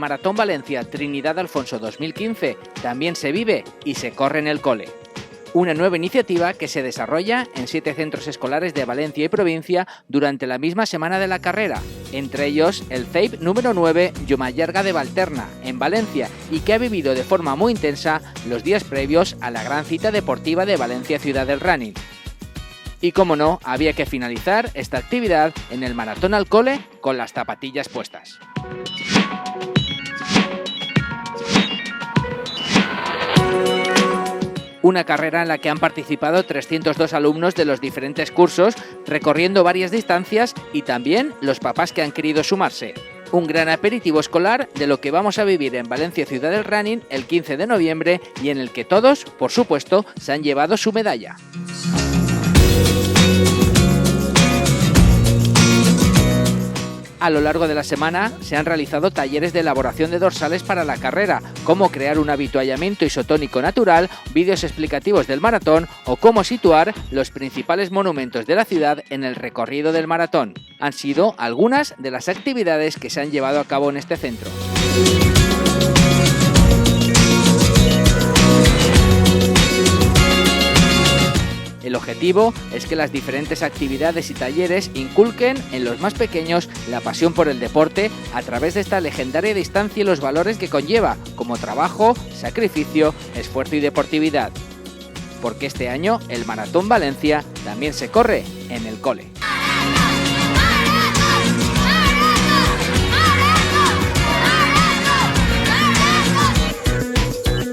Maratón Valencia Trinidad Alfonso 2015 también se vive y se corre en el cole. Una nueva iniciativa que se desarrolla en 7 centros escolares de Valencia y provincia durante la misma semana de la carrera, entre ellos el CEIP número 9 Llomallarga de Valterna, en Valencia, y que ha vivido de forma muy intensa los días previos a la gran cita deportiva de Valencia Ciudad del Running. Y como no, había que finalizar esta actividad en el maratón al cole con las zapatillas puestas. Una carrera en la que han participado 302 alumnos de los diferentes cursos, recorriendo varias distancias, y también los papás que han querido sumarse. Un gran aperitivo escolar de lo que vamos a vivir en Valencia Ciudad del Running el 15 de noviembre y en el que todos, por supuesto, se han llevado su medalla. A lo largo de la semana se han realizado talleres de elaboración de dorsales para la carrera, cómo crear un avituallamiento isotónico natural, vídeos explicativos del maratón o cómo situar los principales monumentos de la ciudad en el recorrido del maratón. Han sido algunas de las actividades que se han llevado a cabo en este centro. El objetivo es que las diferentes actividades y talleres inculquen en los más pequeños la pasión por el deporte a través de esta legendaria distancia y los valores que conlleva, como trabajo, sacrificio, esfuerzo y deportividad. Porque este año el Maratón Valencia también se corre en el cole.